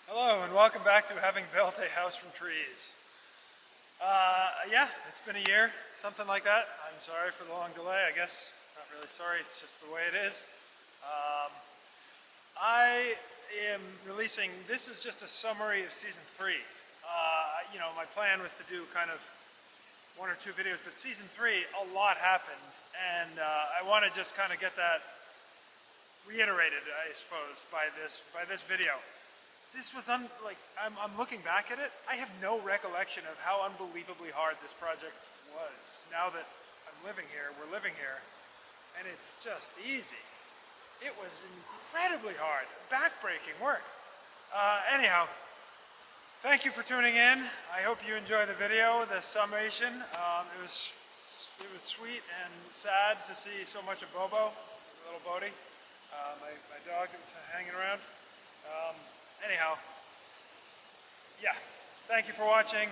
Hello and welcome back to having built a house from trees. Yeah, it's been a year, something like that. I'm sorry for the long delay, I guess. Not really sorry, it's just the way it is. I am releasing, this is just a summary of season 3. You know, my plan was to do kind of 1 or 2 videos, but season 3, a lot happened. And I want to just kind of get that reiterated, I suppose, by this video. This was I'm looking back at it, I have no recollection of how unbelievably hard this project was. Now that I'm living here, we're living here, and it's just easy. It was incredibly hard, backbreaking work. Anyhow, thank you for tuning in. I hope you enjoy the video, the summation. It was sweet and sad to see so much of Bobo, little Bodie, my dog that was hanging around. Anyhow, yeah, thank you for watching,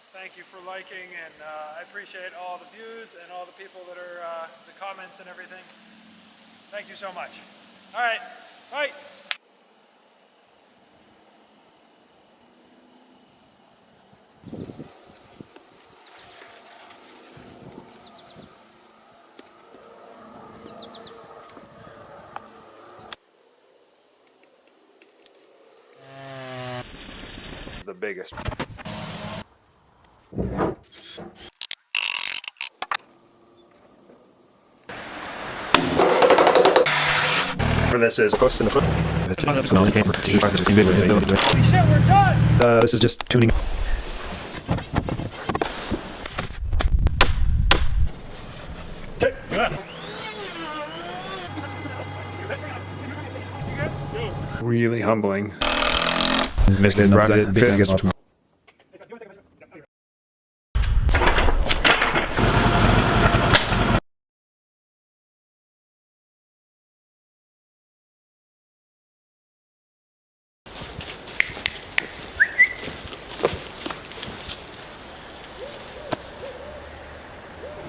thank you for liking, and I appreciate all the views and all the people that are, the comments and everything. Thank you so much. All right, bye. The biggest. For this is post in the foot. Holy shit, we're done! This is just tuning. Okay, good. Really humbling.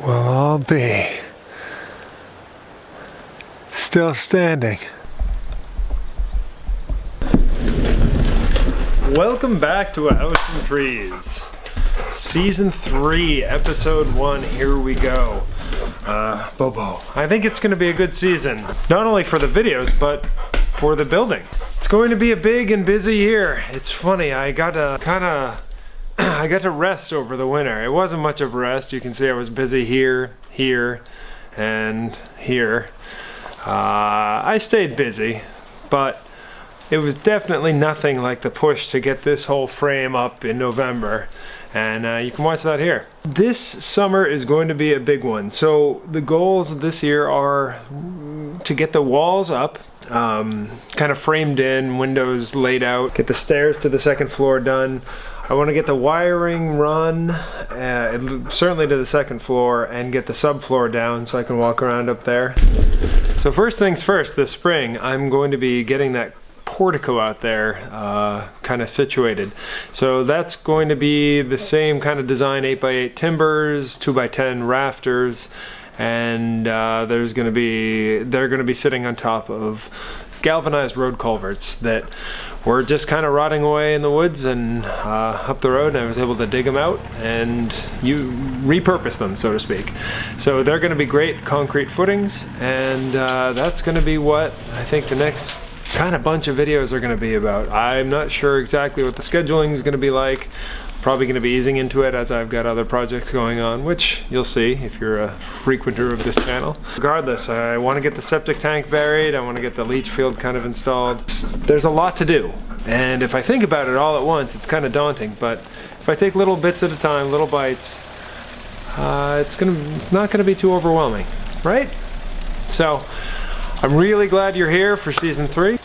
Well, I'll be still standing. Welcome back to A House from Trees. Season 3, Episode 1, here we go. Bobo. I think it's going to be a good season. Not only for the videos, but for the building. It's going to be a big and busy year. It's funny, I got to rest over the winter. It wasn't much of a rest. You can see I was busy here, and here. I stayed busy, but it was definitely nothing like the push to get this whole frame up in November, and you can watch that here. This summer is going to be a big one. So the goals this year are to get the walls up, kind of framed in, windows laid out, get the stairs to the second floor done. I want to get the wiring run, certainly to the second floor, and get the subfloor down so I can walk around up there. So first things first, this spring, I'm going to be getting that portico out there kind of situated. So that's going to be the same kind of design, 8x8 timbers, 2x10 rafters, and they're going to be sitting on top of galvanized road culverts that were just kind of rotting away in the woods and up the road, and I was able to dig them out and repurpose them, so to speak. So they're going to be great concrete footings, and that's going to be what I think the next kind of bunch of videos are going to be about. I'm not sure exactly what the scheduling is going to be like. Probably going to be easing into it as I've got other projects going on, which you'll see if you're a frequenter of this channel. Regardless, I want to get the septic tank buried, I want to get the leach field kind of installed. There's a lot to do, and if I think about it all at once, it's kind of daunting, but if I take little bits at a time, little bites, it's not going to be too overwhelming, right? So, I'm really glad you're here for season 3.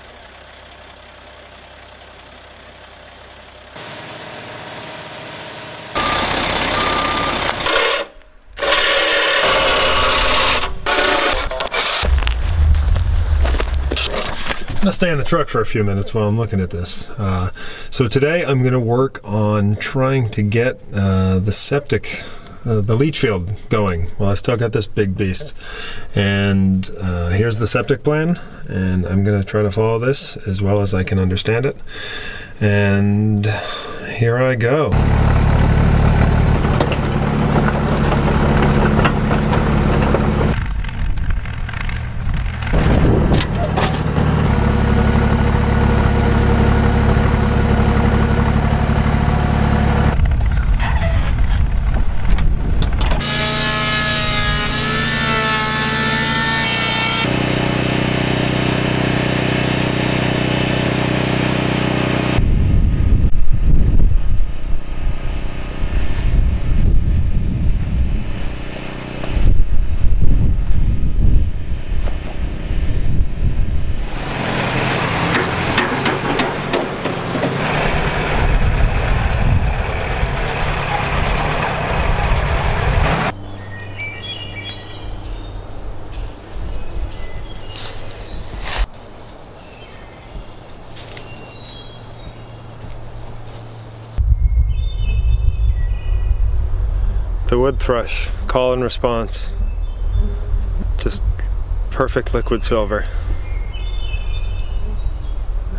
I'm gonna stay in the truck for a few minutes while I'm looking at this. So today I'm gonna work on trying to get the septic, the leach field going. Well, I've still got this big beast. And here's the septic plan, and I'm gonna try to follow this as well as I can understand it. And here I go. The wood thrush, call and response. Just perfect liquid silver.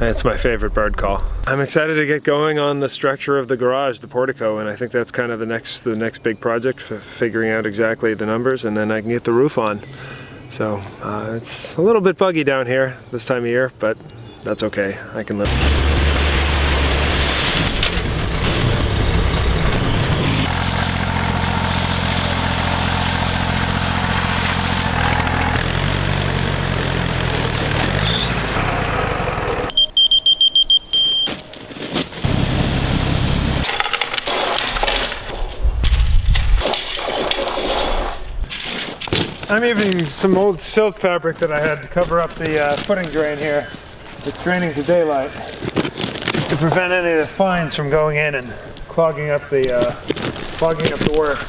It's my favorite bird call. I'm excited to get going on the structure of the garage, the portico, and I think that's kind of the next big project, for figuring out exactly the numbers, and then I can get the roof on. So it's a little bit buggy down here this time of year, but that's okay. I can live. I'm using some old silk fabric that I had to cover up the footing drain here. It's draining to daylight to prevent any of the fines from going in and clogging up the work.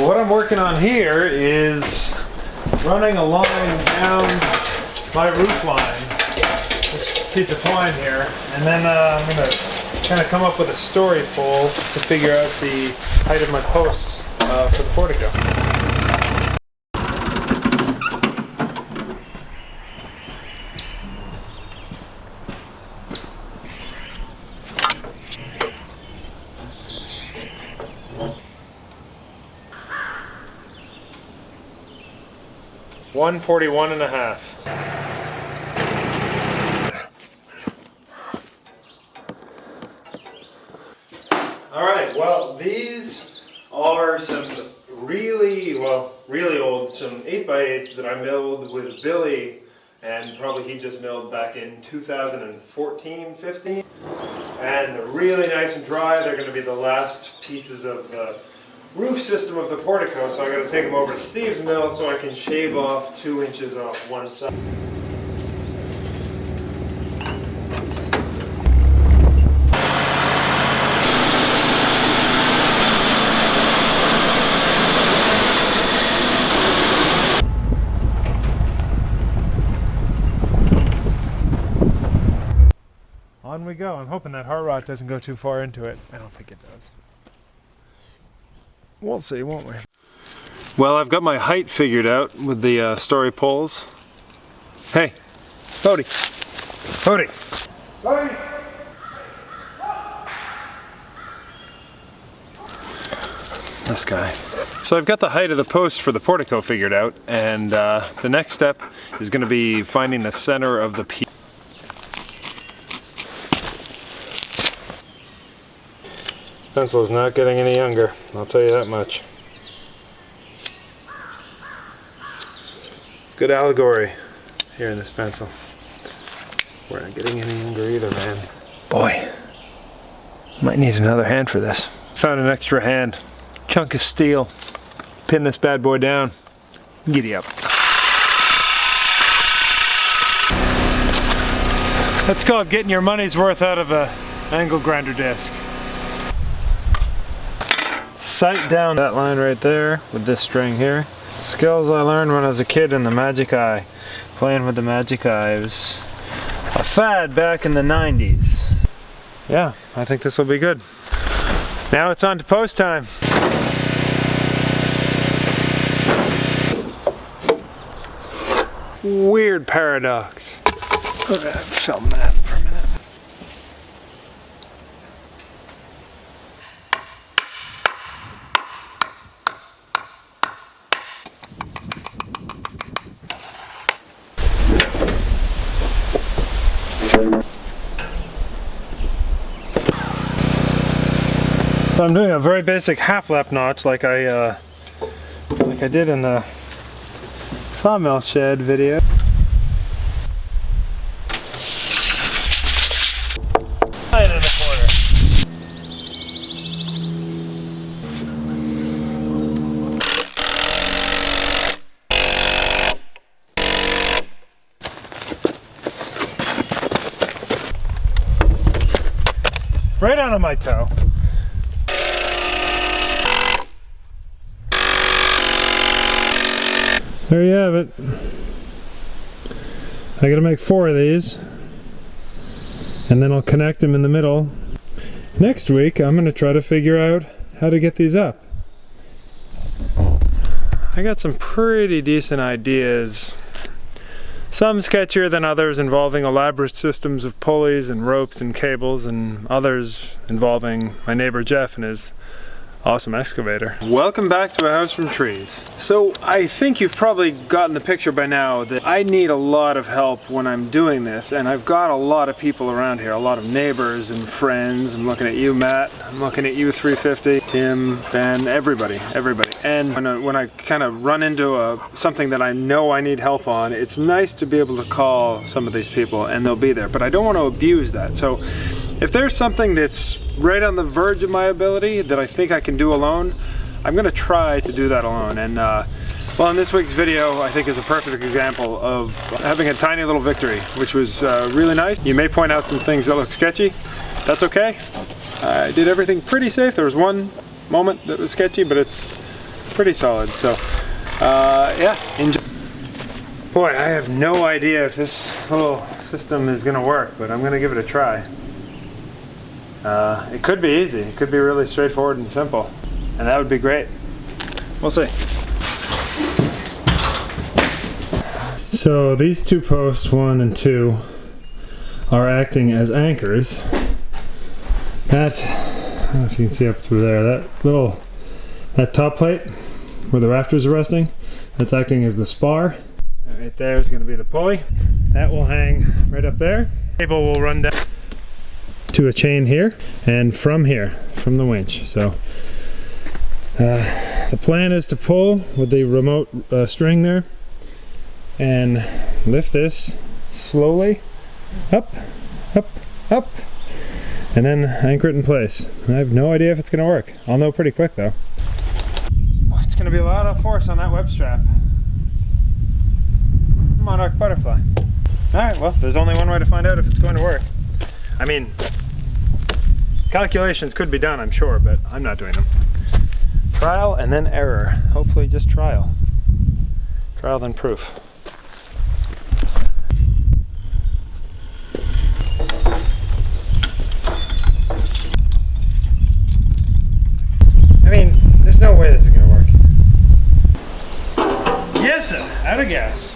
What I'm working on here is running a line down my roof line, this piece of twine here, and then I'm going to kind of come up with a story pole to figure out the height of my posts for the portico. $141.5. All right, well, these are some really old, some 8x8s that I milled with Billy, and probably he just milled back in 2014, 15. And they're really nice and dry. They're going to be the last pieces of the roof system of the portico, so I got to take them over to Steve's mill so I can shave off 2 inches off one side. On we go. I'm hoping that heart rot doesn't go too far into it. I don't think it does. We'll see, won't we? Well, I've got my height figured out with the story poles. Hey, Bodie. Bodie. Bodie. This guy. So I've got the height of the post for the portico figured out, and the next step is going to be finding the center of the piece. Pencil is not getting any younger, I'll tell you that much. It's good allegory here in this pencil. We're not getting any younger either, man. Boy, might need another hand for this. Found an extra hand. Chunk of steel. Pin this bad boy down. Giddy up. That's called getting your money's worth out of a angle grinder disc. Sight down that line right there with this string here. Skills I learned when I was a kid in the Magic Eye. Playing with the Magic Eye. It was a fad back in the 90s. Yeah, I think this will be good. Now it's on to post time. Weird paradox. Film that for a minute. So I'm doing a very basic half lap notch like I did in the sawmill shed video. 9 1/4. Right onto my toe. There you have it. I gotta make 4 of these, and then I'll connect them in the middle. Next week, I'm gonna try to figure out how to get these up. I got some pretty decent ideas. Some sketchier than others, involving elaborate systems of pulleys and ropes and cables, and others involving my neighbor Jeff and his awesome excavator. Welcome back to A House from Trees. So I think you've probably gotten the picture by now that I need a lot of help when I'm doing this, and I've got a lot of people around here, a lot of neighbors and friends. I'm looking at you, Matt. I'm looking at you, 350, Tim, Ben, everybody. And when I kind of run into something that I know I need help on, it's nice to be able to call some of these people and they'll be there, but I don't want to abuse that. So if there's something that's right on the verge of my ability that I think I can do alone, I'm gonna try to do that alone. And well, in this week's video, I think is a perfect example of having a tiny little victory, which was really nice. You may point out some things that look sketchy. That's okay. I did everything pretty safe. There was one moment that was sketchy, but it's pretty solid. So yeah, enjoy. Boy, I have no idea if this little system is gonna work, but I'm gonna give it a try. It could be easy. It could be really straightforward and simple, and that would be great. We'll see. So these 2 posts, 1 and 2, are acting as anchors. That, I don't know if you can see up through there, that top plate where the rafters are resting, that's acting as the spar. Right there is going to be the pulley. That will hang right up there. The cable will run down to a chain here, and from the winch. So the plan is to pull with the remote string there and lift this slowly up, and then anchor it in place. I have no idea if it's going to work. I'll know pretty quick though. It's going to be a lot of force on that web strap. Monarch butterfly. Alright, well, there's only one way to find out if it's going to work. I mean, calculations could be done, I'm sure, but I'm not doing them. Trial and then error. Hopefully just trial. Trial then proof. I mean, there's no way this is going to work. Yes, sir. Out of gas.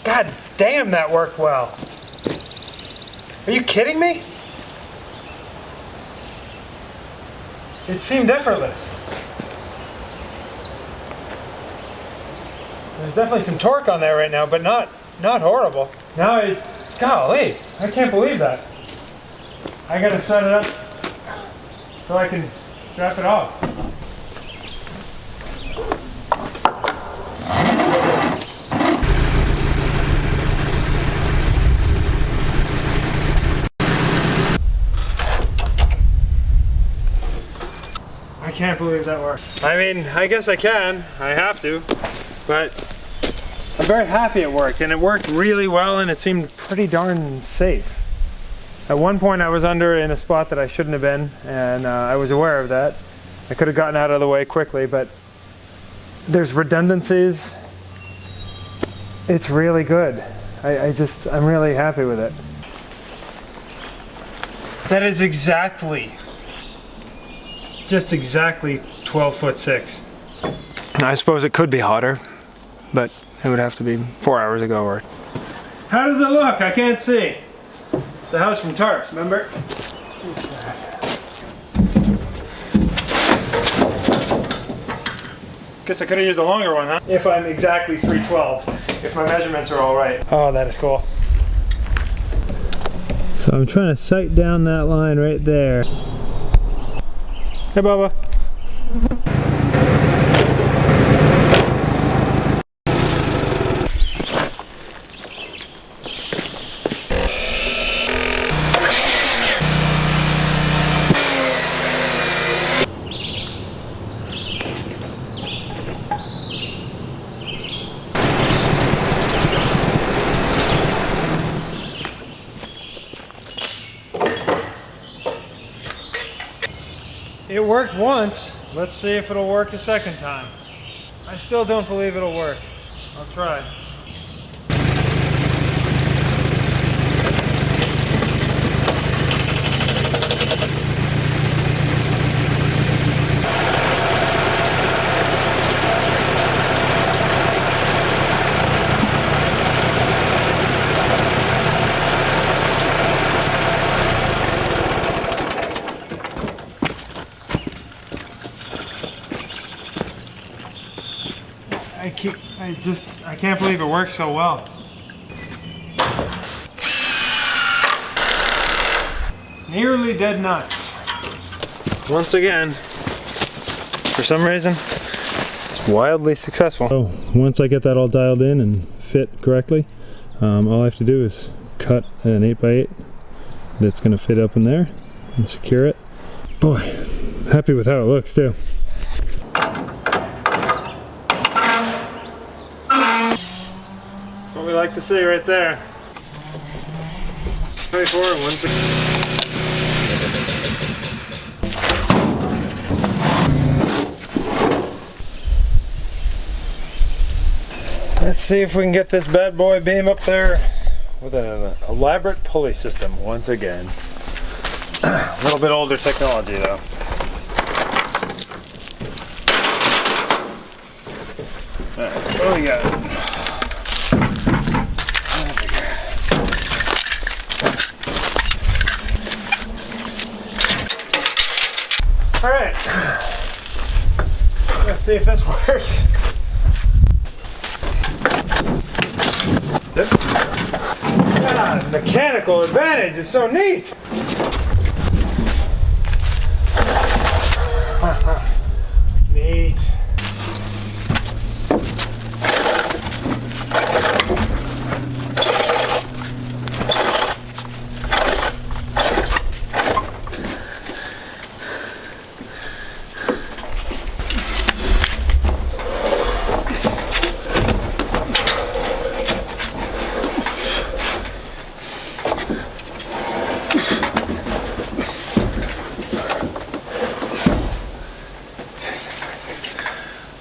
God damn, that worked well. Are you kidding me? It seemed effortless. There's definitely some torque on there right now, but not horrible. Now golly, I can't believe that. I gotta set it up so I can strap it off. I can't believe that worked. I mean, I guess I can. I have to. But I'm very happy it worked, and it worked really well, and it seemed pretty darn safe. At one point I was under in a spot that I shouldn't have been, and I was aware of that. I could have gotten out of the way quickly, but there's redundancies. It's really good. I'm really happy with it. That is just exactly 12'6". I suppose it could be hotter, but it would have to be 4 hours ago or... How does it look? I can't see. It's a house from tarps, remember? Guess I could have used a longer one, huh? If I'm exactly 312, if my measurements are all right. Oh, that is cool. So I'm trying to sight down that line right there. Hey, Bubba. It worked once. Let's see if it'll work a second time. I still don't believe it'll work. I'll try. I can't believe it works so well. Nearly dead nuts. Once again, for some reason, it's wildly successful. So once I get that all dialed in and fit correctly, all I have to do is cut an 8x8 that's going to fit up in there and secure it. Boy, happy with how it looks too. What we like to see right there. 24 and 160. Let's see if we can get this bad boy beam up there with an elaborate pulley system once again. A little bit older technology though. Alright, what do we got? Alright, let's see if this works. God, mechanical advantage is so neat. Neat.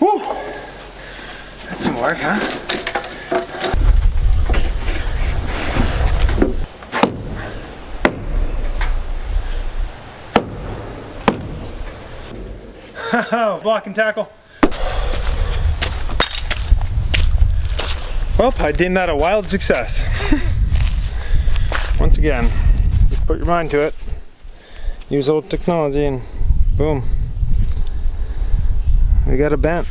Woo! That's some work, huh? Block and tackle. Well, I deem that a wild success. Once again, just put your mind to it, use old technology, and boom, we got a bent.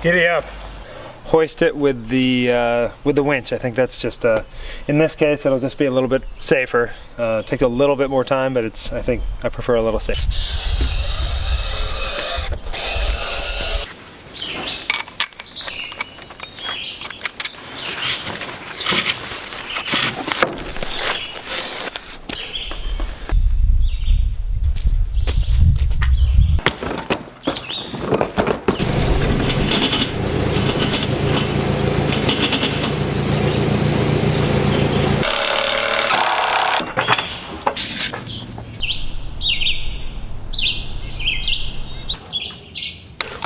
Giddy up. Hoist it with the winch. I think that's just in this case it'll just be a little bit safer. Take a little bit more time, but I think I prefer a little safer.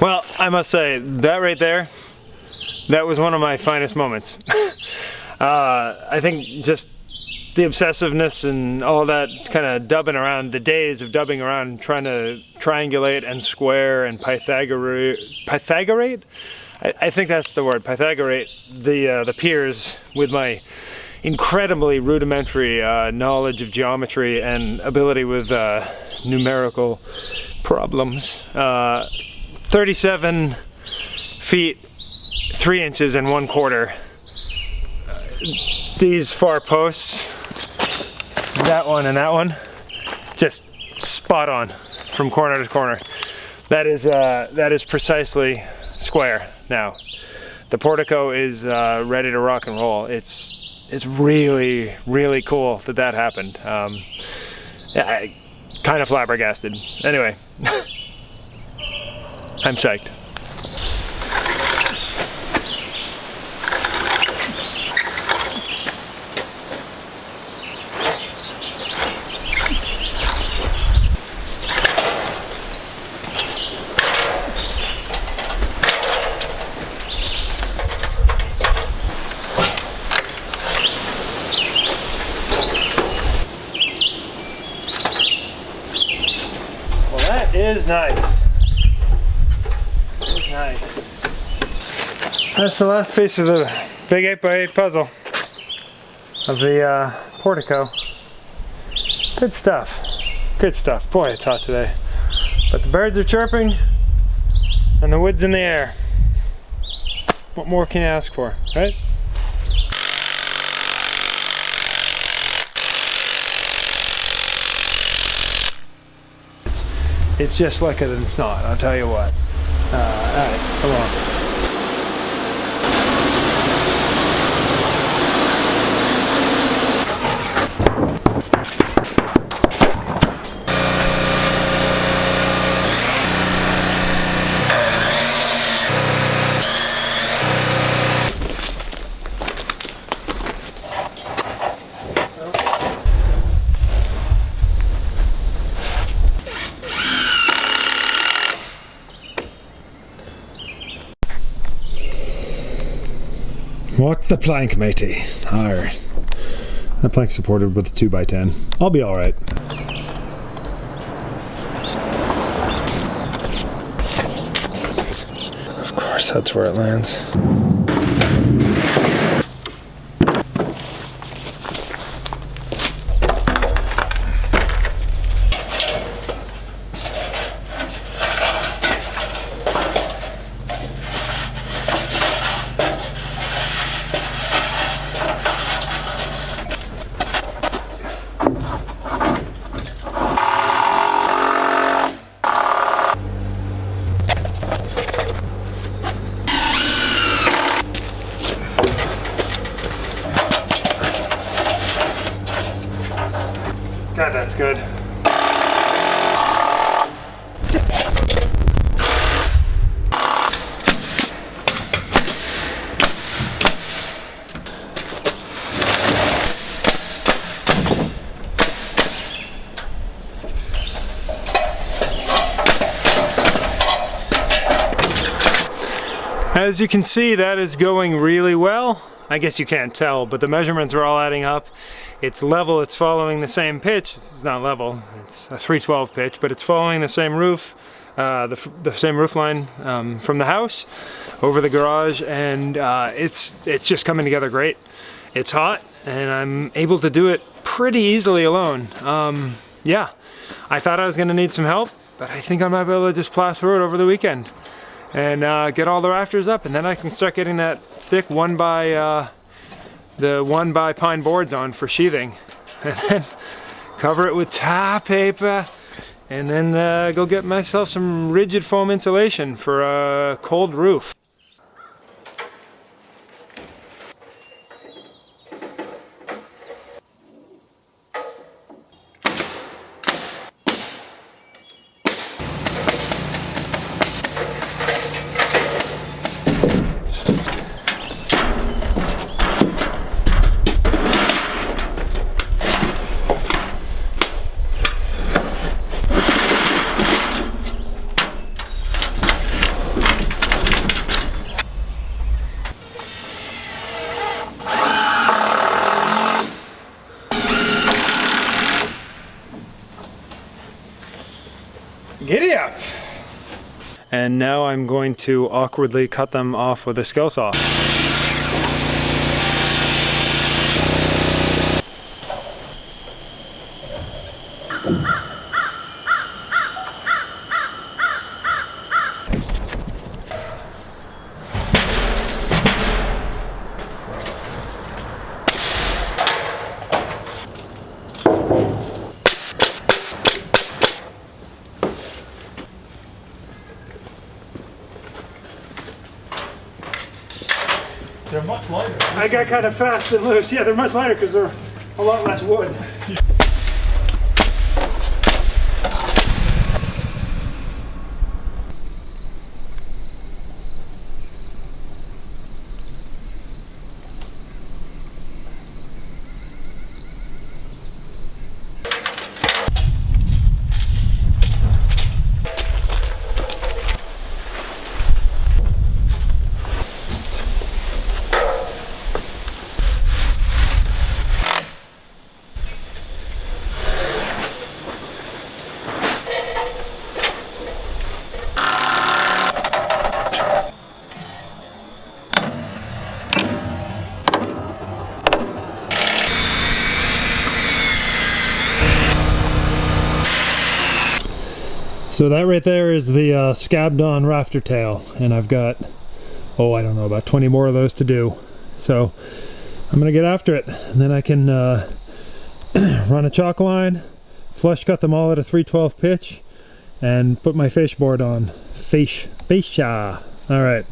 Well, I must say, that right there, that was one of my finest moments. I think just the obsessiveness and all that kind of dubbing around, the days of dubbing around, trying to triangulate and square and Pythagorate? I think that's the word, Pythagorate the piers with my incredibly rudimentary knowledge of geometry and ability with numerical problems. 37 feet 3 inches and 1/4. These far posts, that one and that one, just spot on from corner to corner. That is precisely square now. The portico is ready to rock and roll. It's really, really cool that happened. Yeah, kind of flabbergasted. Anyway. I'm psyched. Well, that is nice. Nice. That's the last piece of the big 8x8 puzzle of the portico. Good stuff. Good stuff. Boy, it's hot today. But the birds are chirping and the wood's in the air. What more can you ask for, right? It's just slicker than snot, I'll tell you what. Alright, come on. Walk the plank, matey. Arr. That plank's supported with a 2x10. I'll be alright. Of course, that's where it lands. God, that's good. As you can see, that is going really well. I guess you can't tell, but the measurements are all adding up. It's level, it's following the same pitch. It's not level, it's a 312 pitch, but it's following the same roof, the same roof line from the house over the garage, and it's just coming together great. It's hot, and I'm able to do it pretty easily alone. Yeah, I thought I was gonna need some help, but I think I might be able to just plow through it over the weekend. and get all the rafters up, and then I can start getting that thick 1x pine boards on for sheathing, and then cover it with tar paper, and then go get myself some rigid foam insulation for a cold roof. Giddy up! And now I'm going to awkwardly cut them off with a skill saw. They're much lighter. I got kind of fast and loose. Yeah, they're much lighter because they're a lot less wood. So that right there is the scabbed on rafter tail, and I've got, oh, I don't know, about 20 more of those to do. So I'm gonna get after it, and then I can run a chalk line, flush cut them all at a 3/12 pitch, and put my fascia board on. Fascia. All right.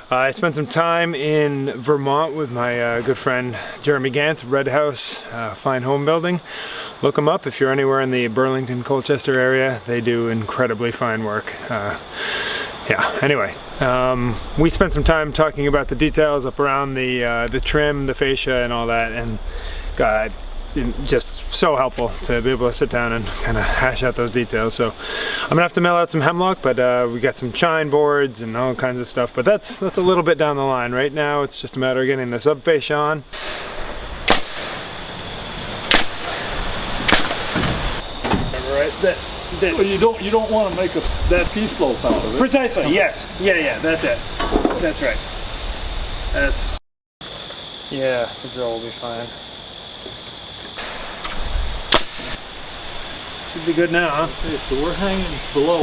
I spent some time in Vermont with my good friend Jeremy Gantz of Red House Fine Home Building. Look them up if you're anywhere in the Burlington, Colchester area. They do incredibly fine work. Yeah, anyway, we spent some time talking about the details up around the trim, the fascia and all that, and God, just so helpful to be able to sit down and kind of hash out those details. So I'm gonna have to mill out some hemlock, but we got some chine boards and all kinds of stuff, but that's a little bit down the line. Right now it's just a matter of getting the sub fascia on. Well, you don't want to make that ski slope out of it. Precisely, yes. Yeah, that's it. That's right. That's... Yeah, the drill will be fine. Should be good now, huh? Okay, so we're hanging below.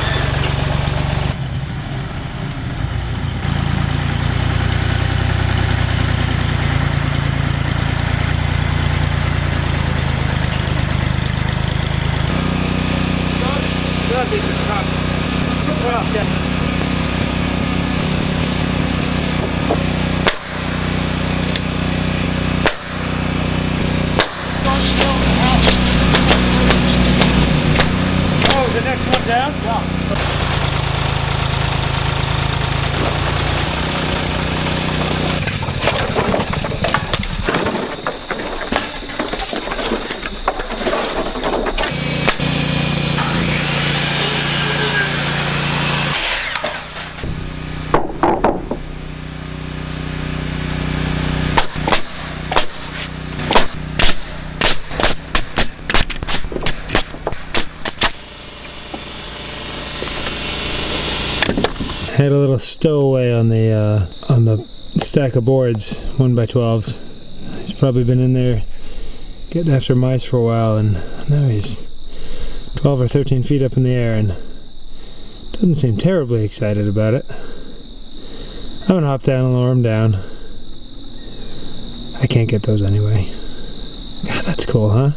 Well, yeah. Oh, the next one down? Yeah. Had a little stowaway on the stack of boards, 1x12s. He's probably been in there getting after mice for a while, and now he's 12 or 13 feet up in the air and doesn't seem terribly excited about it. I'm gonna hop down and lower him down. I can't get those anyway. God, that's cool, huh?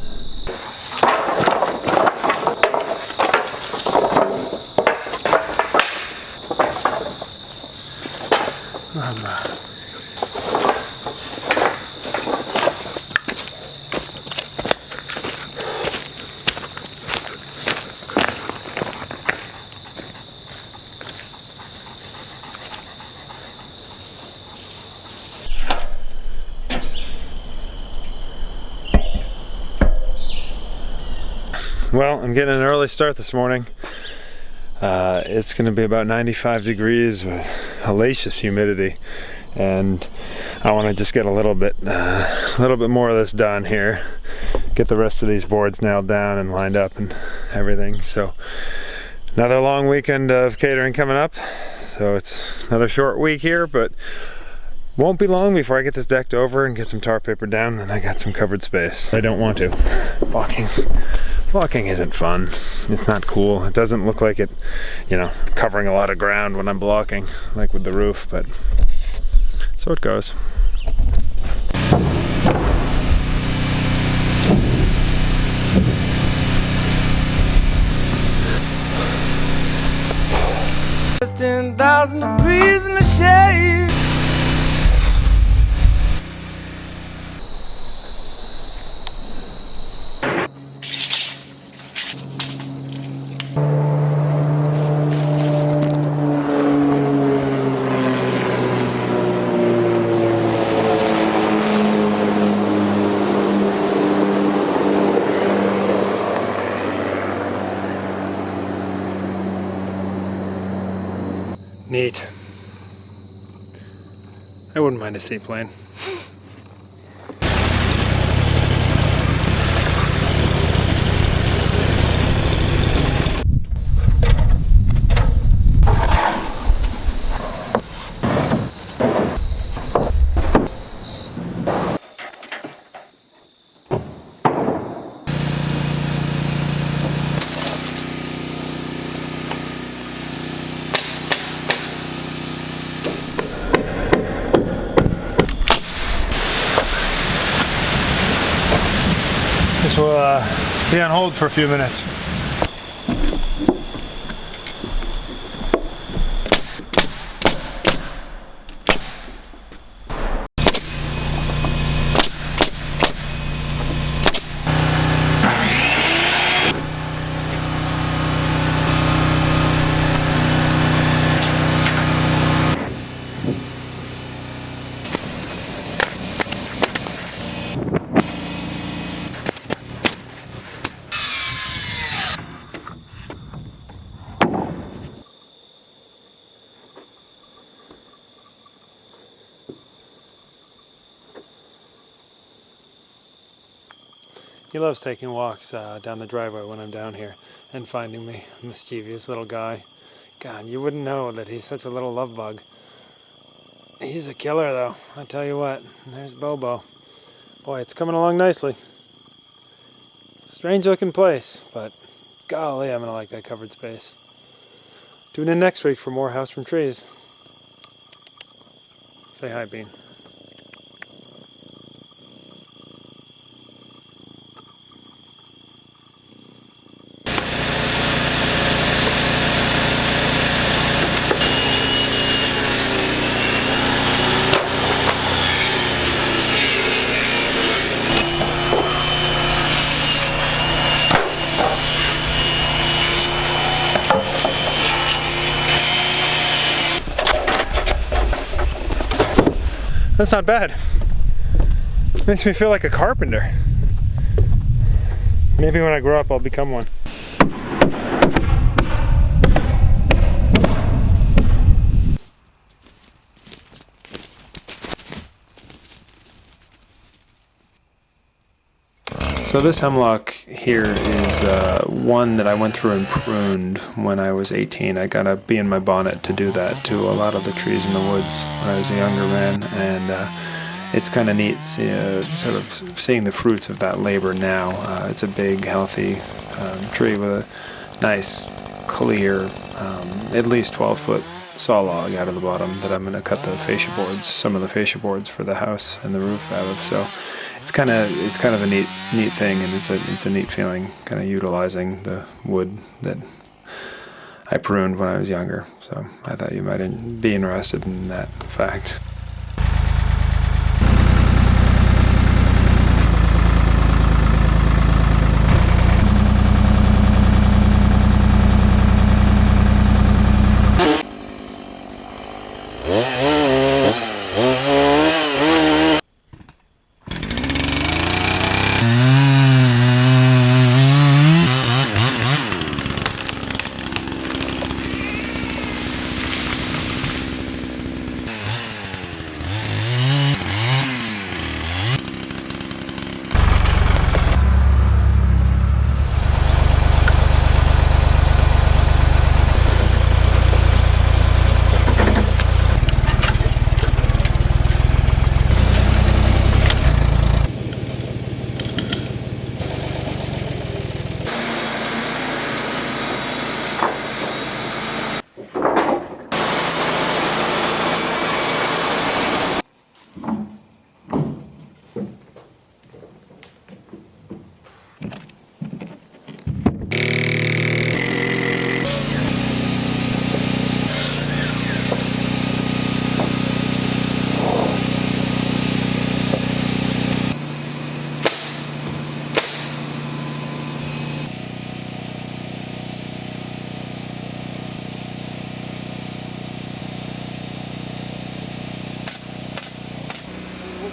Well, I'm getting an early start this morning. It's going to be about 95 degrees with hellacious humidity, and I want to just get a little bit more of this done here. Get the rest of these boards nailed down and lined up and everything. So another long weekend of catering coming up. So it's another short week here, but won't be long before I get this decked over and get some tar paper down, and I got some covered space. I don't want to. Blocking isn't fun. It's not cool. It doesn't look like it, you know, covering a lot of ground when I'm blocking, like with the roof, but so it goes. It's 10,000 degrees in the shade. Neat. I wouldn't mind a seaplane. This will be on hold for a few minutes. He loves taking walks down the driveway when I'm down here and finding me. Mischievous little guy. God, you wouldn't know that he's such a little love bug. He's a killer, though. I tell you what. There's Bobo. Boy, it's coming along nicely. Strange looking place, but golly, I'm gonna like that covered space. Tune in next week for more House from Trees. Say hi, Bean. That's not bad. Makes me feel like a carpenter. Maybe when I grow up I'll become one. So this hemlock here is one that I went through and pruned when I was 18. I got a bee in my bonnet to do that to a lot of the trees in the woods when I was a younger man, and it's kind of neat sort of seeing the fruits of that labor now. It's a big, healthy tree with a nice, clear, at least 12-foot saw log out of the bottom that I'm going to cut the fascia boards, some of the fascia boards for the house and the roof out of. So it's kind of a neat thing, and it's a neat feeling, kind of utilizing the wood that I pruned when I was younger. So I thought you might be interested in that fact.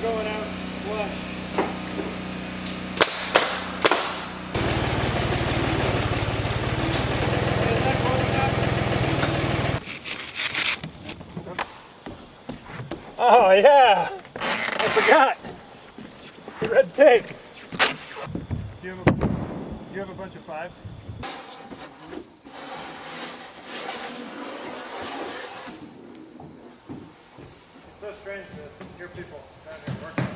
Going out flush. Oh yeah, I forgot. Red tape. Do you have a bunch of fives? It's so strange to hear people down here working.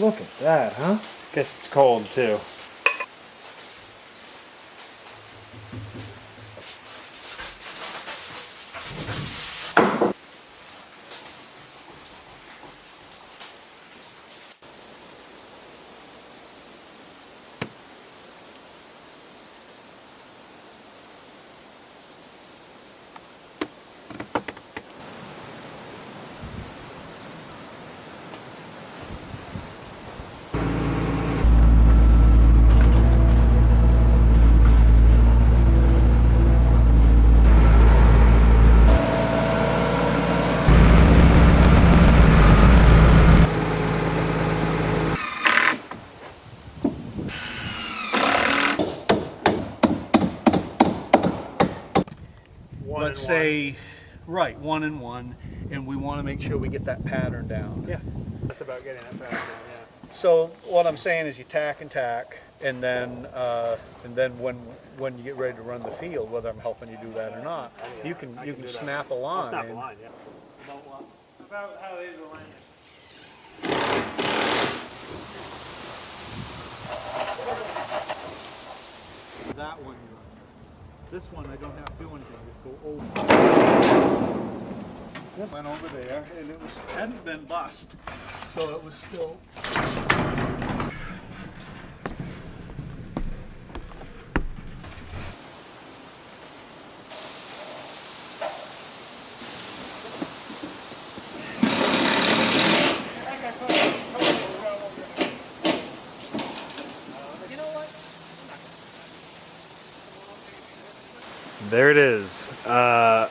Look at that, huh? Guess it's cold too. Let's say, right, 1 and 1, and we want to make sure we get that pattern down. Yeah, just about getting that pattern, yeah. So what I'm saying is you tack and tack, and then when you get ready to run the field, whether I'm helping you do that or not, you can snap a line. I'll snap a line, yeah. About how these are landing. That one, this one I don't have to do anything, just go over. This went over there, and it hadn't been bust, so it was still. There it is. The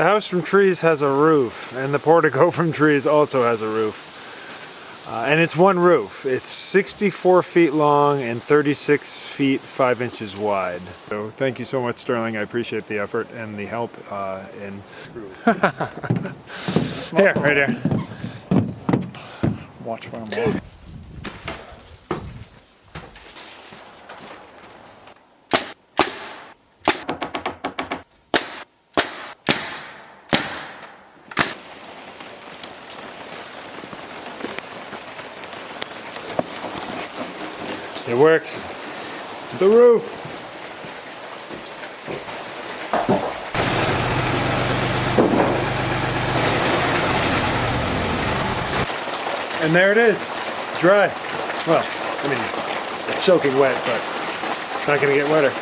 house from trees has a roof, and the portico from trees also has a roof. And it's one roof. It's 64 feet long and 36 feet 5 inches wide. So thank you so much, Sterling. I appreciate the effort and the help in... Here, right here. Watch where I'm walking. It works. The roof. And there it is. Dry. Well, I mean, it's soaking wet, but it's not going to get wetter.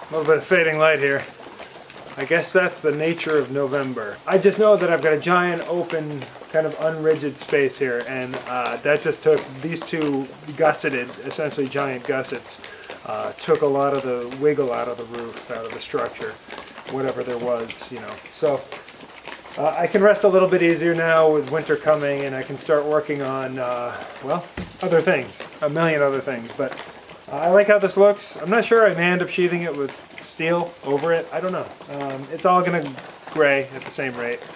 A little bit of fading light here. I guess that's the nature of November. I just know that I've got a giant open, kind of unrigid space here, and that just took these two gusseted, essentially giant gussets, took a lot of the wiggle out of the roof, out of the structure, whatever there was, you know. So I can rest a little bit easier now with winter coming, and I can start working on, well, other things, a million other things, but I like how this looks. I'm not sure I may end up sheathing it with steel over it. I don't know. It's all going to gray at the same rate.